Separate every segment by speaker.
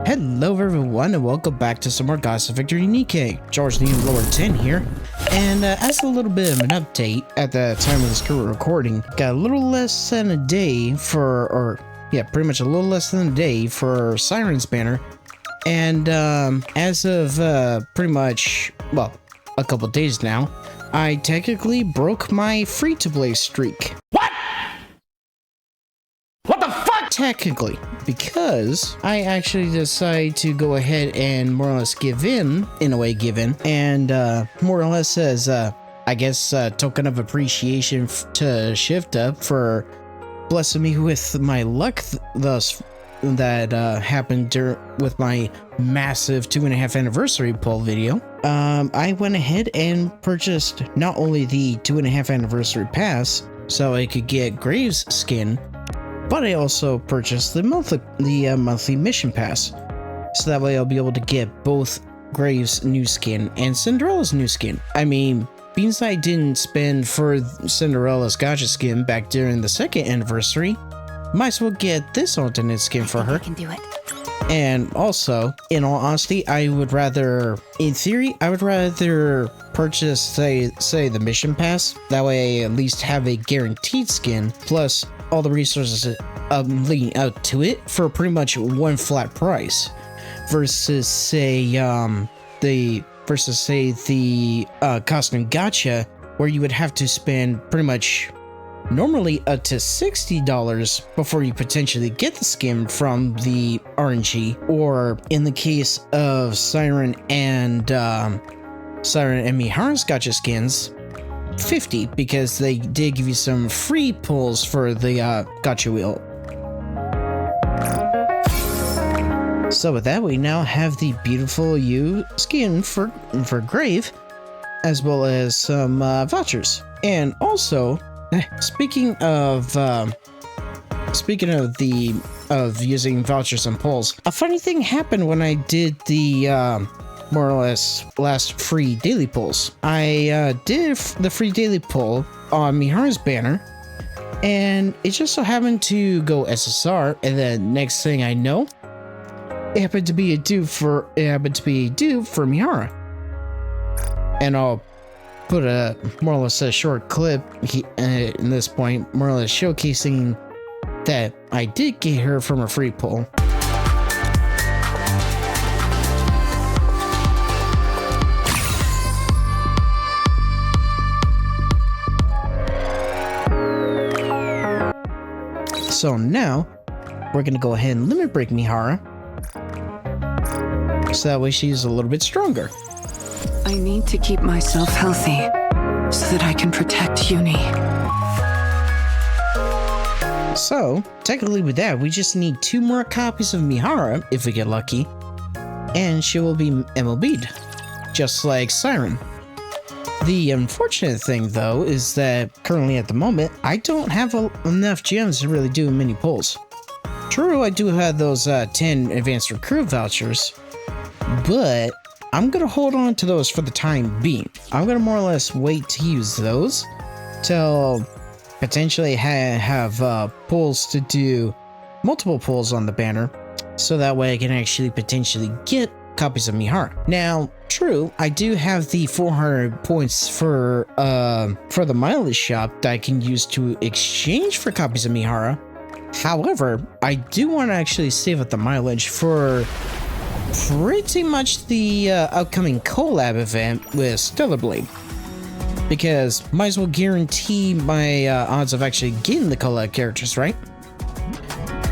Speaker 1: Hello everyone and welcome back to some more Gods of Victory NIKKE. George the Lower 10 here. And as a little bit of an update at the time of this current recording, got a little less than a day for, pretty much a little less than a day for Siren's banner. And as of pretty much, well, a couple days now, I technically broke my free-to-play streak.
Speaker 2: What? What the fuck?
Speaker 1: Technically, because I actually decided to go ahead and more or less give in a way, and more or less as, I guess, token of appreciation to Shift Up for blessing me with my luck that happened with my massive 2.5 anniversary poll video. I went ahead and purchased not only the 2.5 anniversary pass so I could get Grave's skin, but I also purchased the monthly mission pass, so that way I'll be able to get both Grave's new skin and Cinderella's new skin. I mean, being that I didn't spend for Cinderella's gacha skin back during the 2nd anniversary, might as well get this alternate skin for her.
Speaker 3: I can do it.
Speaker 1: And also, in all honesty, I would rather, in theory, I would rather purchase, say the mission pass. That way I at least have a guaranteed skin, plus all the resources leading out to it for pretty much one flat price, versus say the costume gacha, where you would have to spend pretty much normally up to $60 before you potentially get the skin from the RNG, or in the case of Siren and Mihara's gacha skins, $50, because they did give you some free pulls for the gacha wheel. So with that, we now have the beautiful skin for Grave, as well as some vouchers. And also, speaking of using vouchers and pulls, a funny thing happened when I did the more or less last free daily pulls. I did the free daily pull on Mihara's banner, and it just so happened to go SSR, and then next thing I know, it happened to be a dupe for Mihara. And I'll put a more or less a short clip in this point, more or less showcasing that I did get her from a free pull. So now we're gonna go ahead and limit break Mihara, so that way she's a little bit stronger.
Speaker 3: I need to keep myself healthy so that I can protect Uni.
Speaker 1: So technically with that, we just need 2 more copies of Mihara if we get lucky, and she will be MLB'd, just like Siren. The unfortunate thing though is that currently at the moment, I don't have enough gems to really do many pulls. True, I do have those 10 advanced recruit vouchers, but I'm gonna hold on to those for the time being. I'm gonna more or less wait to use those till potentially have pulls to do multiple pulls on the banner, so that way I can actually potentially get copies of Mihara. Now, true, I do have the 400 points for the mileage shop that I can use to exchange for copies of Mihara. However, I do want to actually save up the mileage for pretty much the upcoming collab event with Stellar Blade, because might as well guarantee my odds of actually getting the collab characters, right?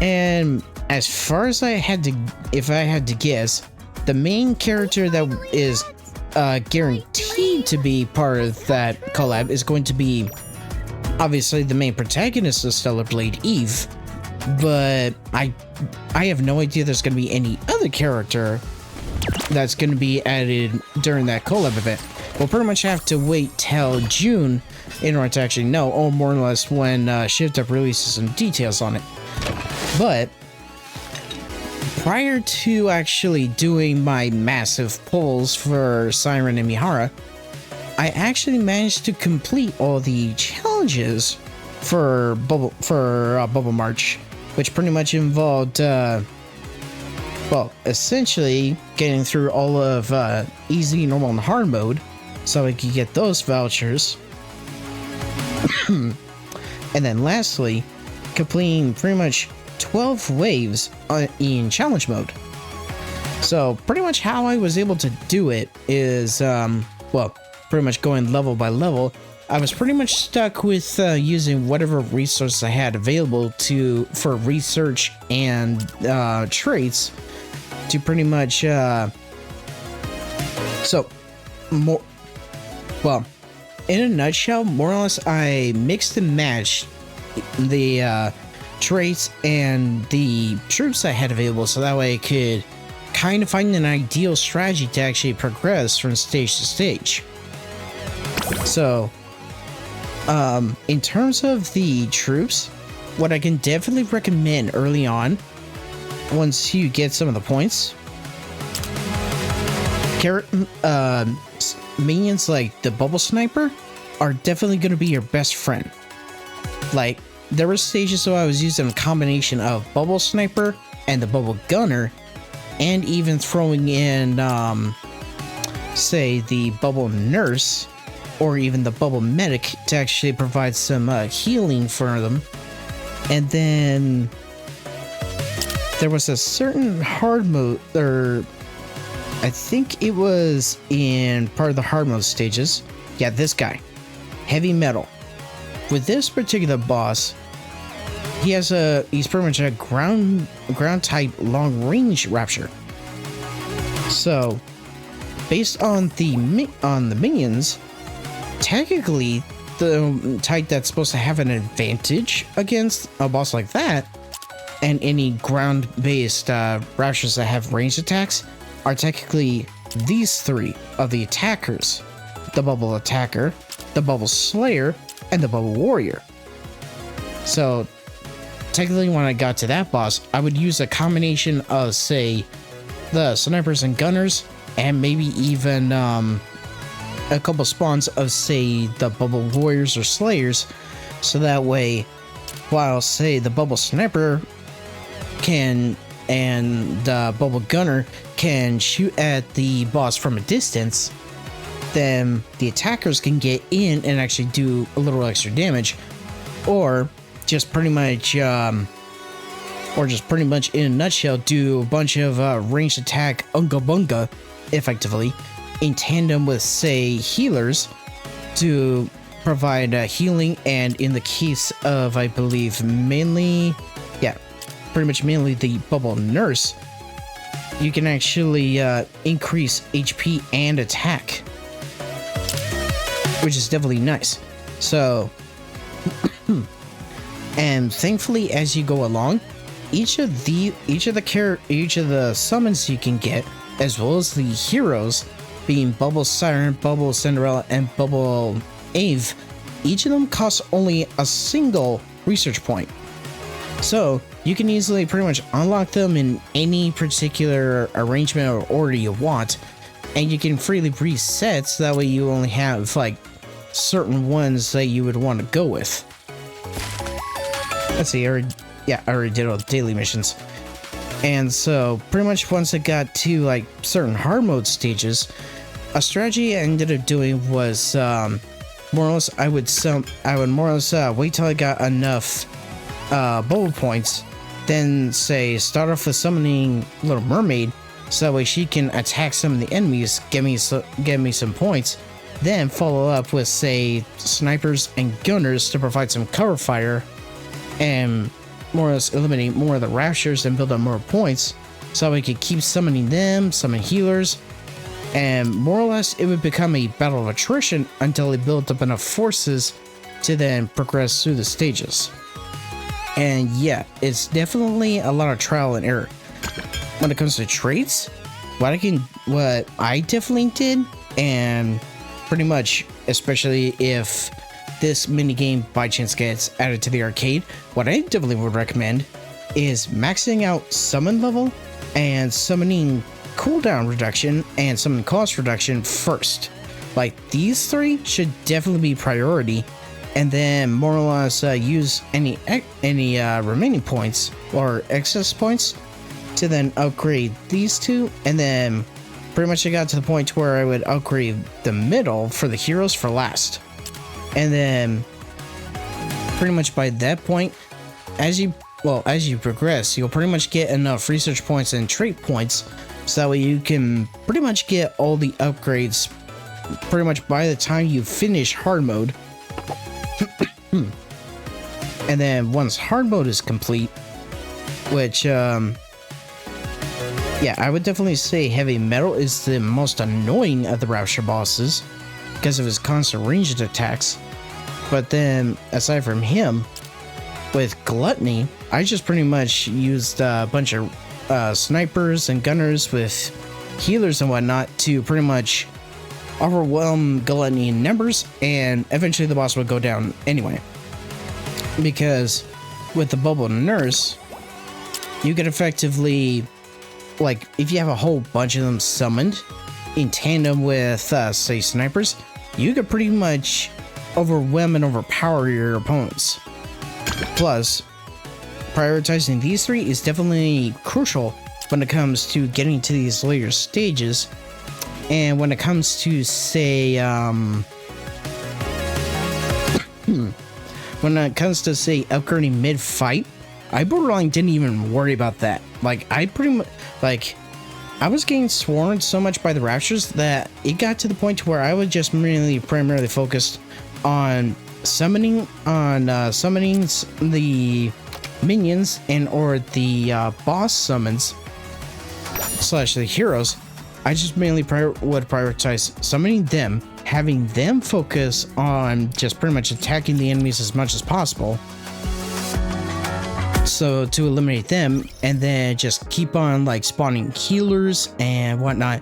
Speaker 1: And as far as if I had to guess, the main character that is guaranteed to be part of that collab is going to be obviously the main protagonist of Stellar Blade, Eve, but I have no idea there's going to be any other character that's going to be added during that collab event. We'll pretty much have to wait till June in order to actually know, or more or less when Shift Up releases some details on it. But prior to actually doing my massive pulls for Siren and Mihara, I actually managed to complete all the challenges for Bubble March, which pretty much involved well, essentially getting through all of easy, normal, and hard mode so we could get those vouchers. And then lastly, completing pretty much 12 waves in challenge mode. So pretty much how I was able to do it is, well, pretty much going level by level. I was pretty much stuck with using whatever resources I had available for research and traits to pretty much so more, well, in a nutshell, more or less I mixed and matched the traits and the troops I had available, so that way I could kind of find an ideal strategy to actually progress from stage to stage. So in terms of the troops, what I can definitely recommend early on, once you get some of the points, minions like the bubble sniper are definitely going to be your best friend. Like, there were stages so I was using a combination of bubble sniper and the bubble gunner, and even throwing in say the bubble nurse or even the bubble medic to actually provide some healing for them. And then there was a certain hard mode, or I think it was in part of the hard mode stages. Yeah, this guy, heavy metal. With this particular boss, he's pretty much a ground type long range rapture. So based on the minions, technically the type that's supposed to have an advantage against a boss like that, and any ground-based raptures that have ranged attacks, are technically these three of the attackers: the bubble attacker, the bubble slayer, and the bubble warrior. So technically when I got to that boss, I would use a combination of, say, the snipers and gunners, and maybe even a couple spawns of, say, the bubble warriors or slayers, so that way, while, say, the bubble sniper can and the bubble gunner can shoot at the boss from a distance, then the attackers can get in and actually do a little extra damage, or just pretty much in a nutshell, do a bunch of ranged attack unga bunga effectively in tandem with, say, healers to provide healing. And in the case of, I believe, mainly the bubble nurse, you can actually increase HP and attack, which is definitely nice. So and thankfully, as you go along, each of the summons you can get, as well as the heroes, being Bubble Siren, Bubble Cinderella, and Bubble Ave, each of them costs only a single research point. So you can easily pretty much unlock them in any particular arrangement or order you want, and you can freely reset, so that way you only have like certain ones that you would want to go with. Let's see, I already did all the daily missions. And so pretty much once I got to like certain hard mode stages, a strategy I ended up doing was more or less I would more or less wait till I got enough bubble points, then say start off with summoning Little Mermaid, so that way she can attack some of the enemies, give me some points, then follow up with, say, snipers and gunners to provide some cover fire and more or less eliminate more of the raptures and build up more points, so we could keep summoning them, summon healers, and more or less it would become a battle of attrition until they built up enough forces to then progress through the stages. And yeah, it's definitely a lot of trial and error. When it comes to traits, what I definitely did, and pretty much, especially if this minigame by chance gets added to the arcade, what I definitely would recommend is maxing out summon level and summoning cooldown reduction and summon cost reduction first. Like, these three should definitely be priority, and then more or less use any remaining points or excess points to then upgrade these two, and then pretty much I got to the point where I would upgrade the middle for the heroes for last. And then pretty much by that point, as you progress, you'll pretty much get enough research points and trait points so that way you can pretty much get all the upgrades pretty much by the time you finish hard mode. And then once hard mode is complete, which yeah, I would definitely say heavy metal is the most annoying of the Rapture bosses because of his constant ranged attacks. But then aside from him, with Gluttony, I just pretty much used a bunch of snipers and gunners with healers and whatnot to pretty much overwhelm Gluttony in numbers, and eventually the boss would go down anyway. Because with the Bubble Nurse, you could effectively, like, if you have a whole bunch of them summoned in tandem with, say, snipers, you could pretty much overwhelm and overpower your opponents. Plus, prioritizing these three is definitely crucial when it comes to getting to these later stages. And when it comes to, say, when it comes to, say, upgrading mid-fight, I borderline didn't even worry about that. Like, I pretty much, like, I was getting swarmed so much by the Raptures that it got to the point where I was just really primarily focused on summoning the minions and or the boss summons slash the heroes. I just mainly would prioritize summoning them, having them focus on just pretty much attacking the enemies as much as possible, so to eliminate them, and then just keep on like spawning healers and whatnot.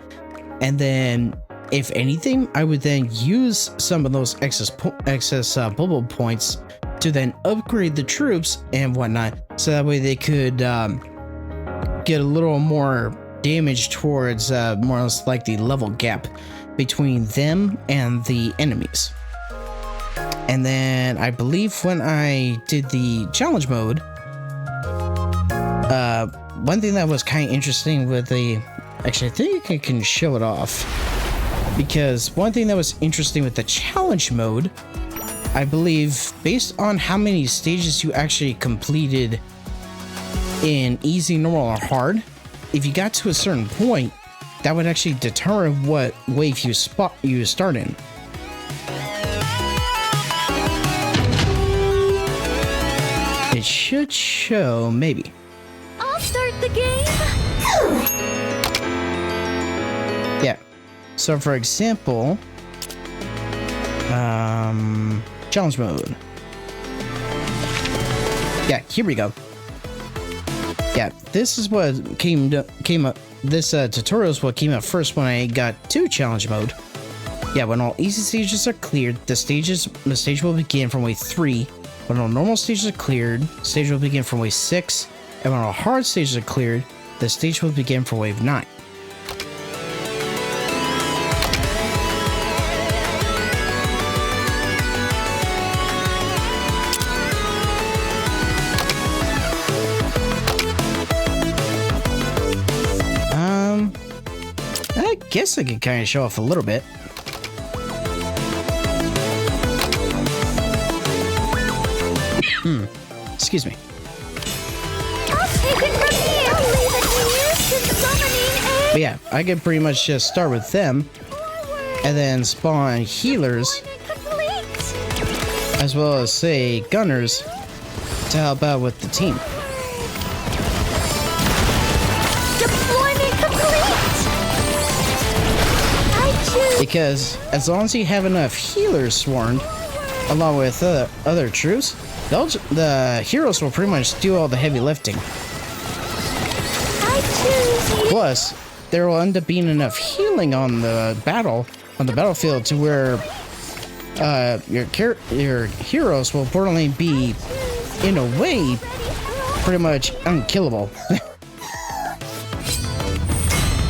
Speaker 1: And then if anything, I would then use some of those excess bubble points to then upgrade the troops and whatnot, so that way they could get a little more damage towards more or less like the level gap between them and the enemies. And then I believe when I did the challenge mode, one thing that was kind of interesting with the, actually I think I can show it off, because one thing that was interesting with the challenge mode, I believe based on how many stages you actually completed in easy, normal, or hard, if you got to a certain point, that would actually determine what wave you start in. It should show, maybe.
Speaker 2: I'll start the game.
Speaker 1: Yeah. So for example, challenge mode. Yeah, here we go. Yeah, this is what came up. This tutorial is what came up first when I got to challenge mode. Yeah, when all easy stages are cleared, the stage will begin from wave 3. When all normal stages are cleared, the stage will begin from wave 6. And when all hard stages are cleared, the stage will begin from wave 9. I guess I could kind of show off a little bit. Excuse me.
Speaker 2: I'll take it from here. Leave it to summoning.
Speaker 1: But yeah, I could pretty much just start with them and then spawn healers as well as, say, gunners to help out with the team.
Speaker 2: Deployment complete. I choose.
Speaker 1: Because as long as you have enough healers swarmed along with other troops, the heroes will pretty much do all the heavy lifting.
Speaker 2: I choose you.
Speaker 1: Plus, there will end up being enough healing on the battlefield to where your heroes will probably be, in a way, pretty much unkillable.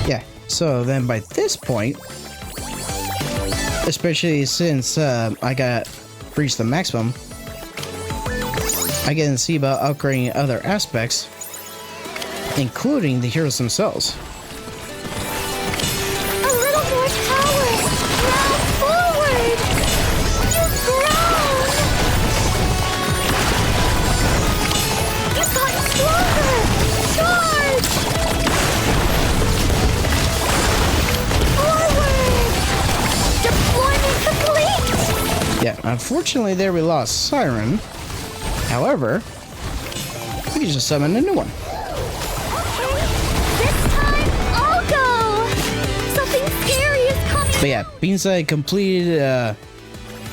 Speaker 1: Yeah, so then by this point, especially since I got reached the maximum, I can see about upgrading other aspects. including the heroes themselves.
Speaker 2: A little more power. Now forward. You've grown. You've gotten stronger. Charge. Forward. Deployment complete.
Speaker 1: Yeah, unfortunately there we lost Siren. However, we can just summon a new one.
Speaker 2: This time, I'll go. Something scary is coming.
Speaker 1: But yeah, since I completed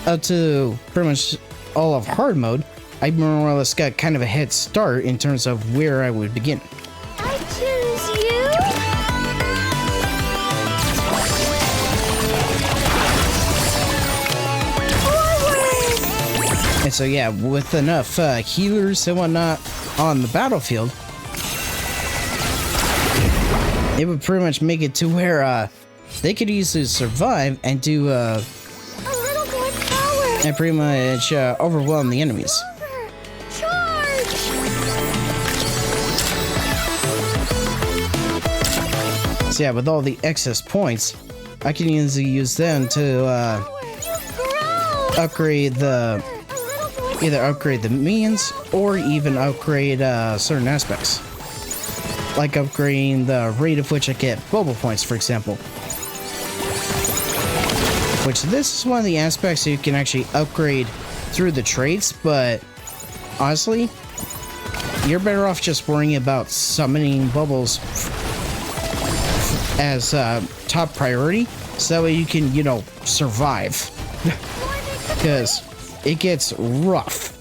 Speaker 1: up to pretty much all of hard mode, I more or less got kind of a head start in terms of where I would begin.
Speaker 2: I choose you. Forward.
Speaker 1: And so yeah, with enough healers and whatnot on the battlefield, it would pretty much make it to where they could easily survive and do
Speaker 2: A little more power.
Speaker 1: and pretty much overwhelm the enemies.
Speaker 2: Charge.
Speaker 1: So yeah, with all the excess points, I can easily use them to
Speaker 2: You've grown.
Speaker 1: upgrade the
Speaker 2: A little more.
Speaker 1: either upgrade the minions or even upgrade certain aspects, like upgrading the rate of which I get bubble points, for example. Which this is one of the aspects you can actually upgrade through the traits, but honestly, you're better off just worrying about summoning bubbles as top priority, so that way you can, you know, survive. Because it gets rough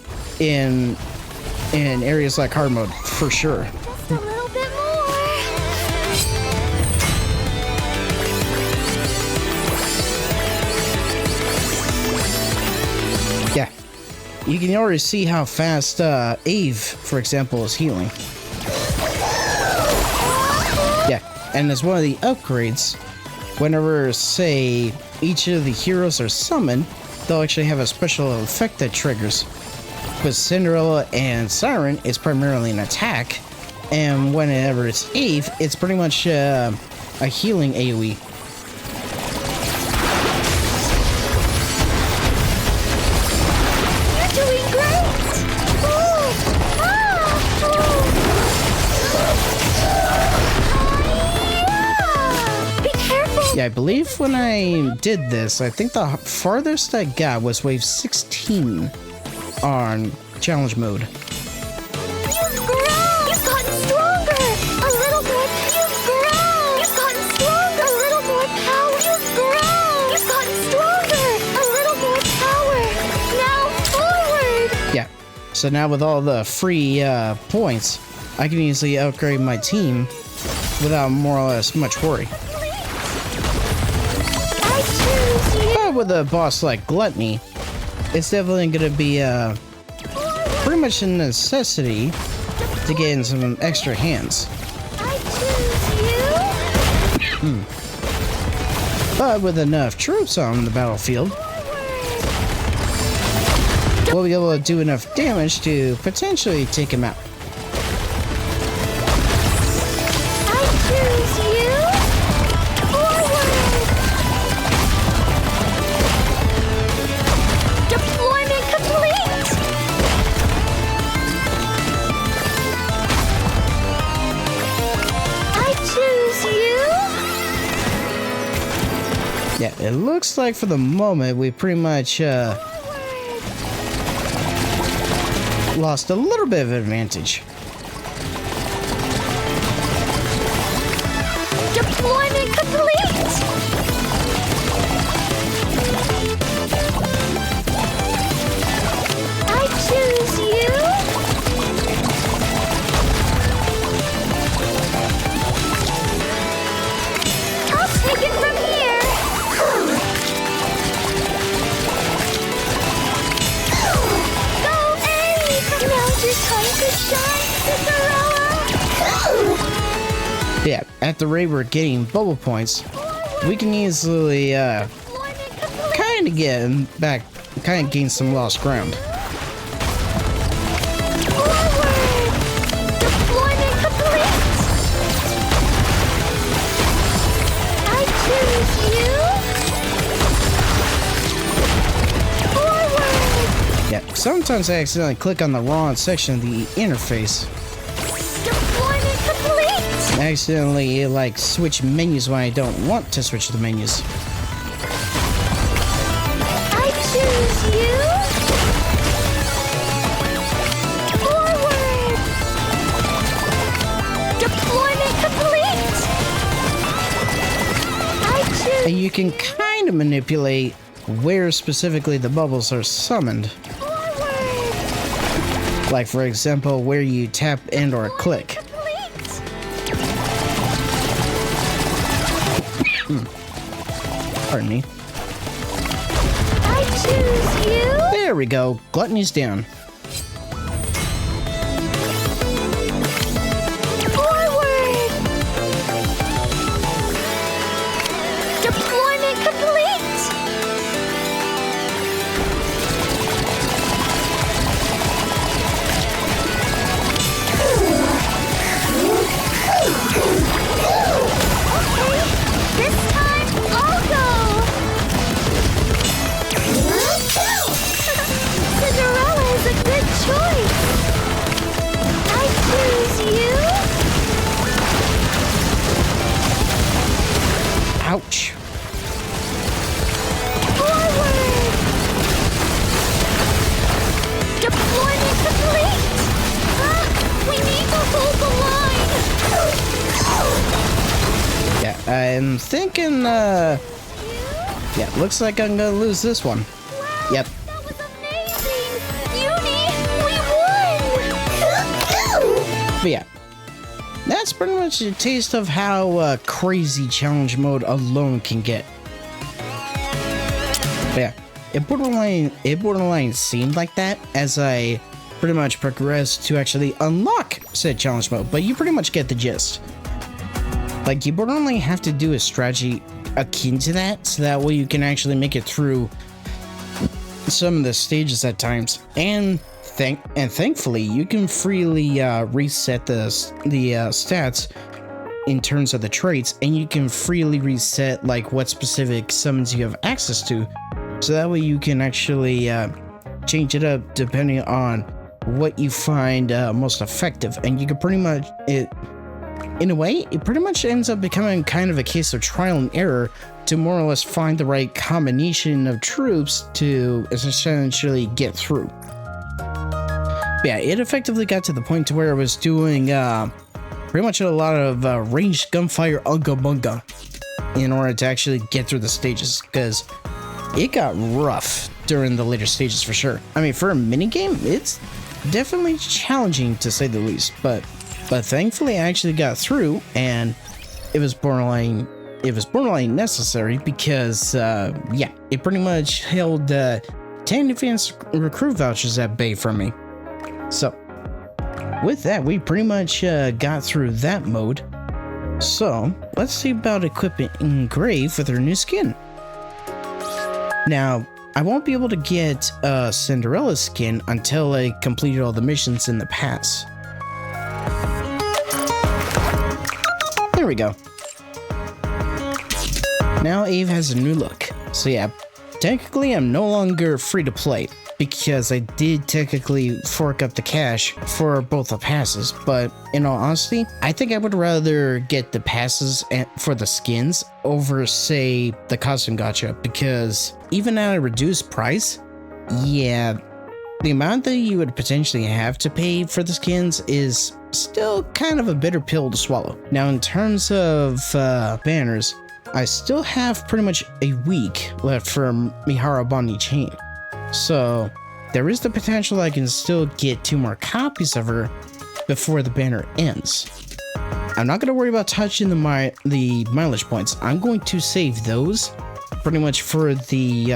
Speaker 1: in areas like hard mode for sure.
Speaker 2: Just a little bit more.
Speaker 1: Yeah, you can already see how fast Ave, for example, is healing. Yeah, and as one of the upgrades, whenever, say, each of the heroes are summoned, they'll actually have a special effect that triggers. With Cinderella and Siren, it's primarily an attack, and whenever it's Eve, it's pretty much a healing AoE.
Speaker 2: You're doing great. Ooh. Ah. Ooh. Be careful.
Speaker 1: Yeah, I believe when I did this, I think the farthest I got was wave 16 on challenge mode.
Speaker 2: You've grown. You've gotten stronger. A little more. You've grown. You've gotten stronger. A little more power. You've grown. You've gotten stronger. A little more power. Now forward.
Speaker 1: Yeah, so now with all the free points, I can easily upgrade my team without more or less much worry.
Speaker 2: I choose you.
Speaker 1: But with a boss like Gluttony, it's definitely going to be pretty much a necessity to get in some extra hands.
Speaker 2: I choose you.
Speaker 1: But with enough troops on the battlefield, we'll be able to do enough damage to potentially take him out.
Speaker 2: I choose you. Forward. Deployment complete. I choose you.
Speaker 1: Yeah, it looks like for the moment we pretty much lost a little bit of advantage.
Speaker 2: Deployment complete. I choose you. I'll take it from here. Go, Eve! Now's your time to shine, Cinderella.
Speaker 1: Yeah, at the rate we're getting bubble points, we can easily
Speaker 2: Deployment complete.
Speaker 1: kind of get back, kind of gain some lost ground.
Speaker 2: Forward. Deployment complete.
Speaker 1: sometimes I accidentally click on the wrong section of the interface.
Speaker 2: Deployment complete!
Speaker 1: I accidentally, like, switch menus when I don't want to switch the menus.
Speaker 2: I choose you! Forward! Deployment complete! I choose
Speaker 1: And you can kind of manipulate where specifically the bubbles are summoned.
Speaker 2: forward!
Speaker 1: Like, for example, where you tap and or click.
Speaker 2: Complete!
Speaker 1: Pardon me.
Speaker 2: I choose you!
Speaker 1: There we go. Gluttony's down.
Speaker 2: Forward! Deployment complete! Okay, this time I'll go! Cinderella is a good choice! I choose you!
Speaker 1: Ouch.
Speaker 2: Forward! Deployment complete! We need to hold the line!
Speaker 1: Yeah, I'm thinking, yeah, looks like I'm gonna lose this one.
Speaker 2: Wow,
Speaker 1: Yep.
Speaker 2: that was amazing! Beauty, we won!
Speaker 1: But yeah, that's pretty much a taste of how crazy challenge mode alone can get. But yeah, it borderline seemed like that as I pretty much progressed to actually unlock said challenge mode, but you pretty much get the gist. Like, you borderline have to do a strategy akin to that, so that way you can actually make it through some of the stages at times, and thankfully you can freely reset the stats in terms of the traits, and you can freely reset like what specific summons you have access to, so that way you can actually change it up depending on what you find most effective. And you can pretty much, in a way, it pretty much ends up becoming kind of a case of trial and error to more or less find the right combination of troops to essentially get through. But yeah, it effectively got to the point to where I was doing pretty much a lot of ranged gunfire unga bunga in order to actually get through the stages, because it got rough during the later stages for sure. I mean, for a minigame, it's definitely challenging to say the least, but thankfully I actually got through, and it was borderline necessary because yeah, it pretty much held 10 advanced recruit vouchers at bay from me. So with that, we pretty much got through that mode. So let's see about equipping Grave with her new skin. Now, I won't be able to get Cinderella's skin until I completed all the missions in the pass. There we go. Now Eve has a new look. So yeah, technically I'm no longer free to play, because I did technically fork up the cash for both the passes, but in all honesty, I think I would rather get the passes for the skins over, say, the costume gacha, because even at a reduced price, yeah, the amount that you would potentially have to pay for the skins is still kind of a bitter pill to swallow. Now, in terms of banners, I still have pretty much a week left for Mihara Bonnie Chain. So there is the potential I can still get 2 more copies of her before the banner ends. I'm not going to worry about touching the mileage points. I'm going to save those pretty much for the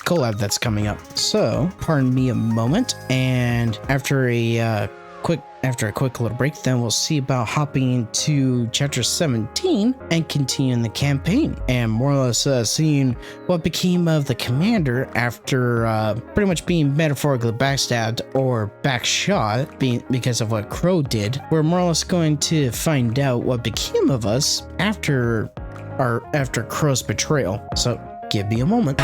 Speaker 1: collab that's coming up. So pardon me a moment, and after a quick little break, then we'll see about hopping into chapter 17 and continuing the campaign, and more or less seeing what became of the commander after pretty much being metaphorically backstabbed or backshot because of what Crow did. We're more or less going to find out what became of us after Crow's betrayal. So give me a moment.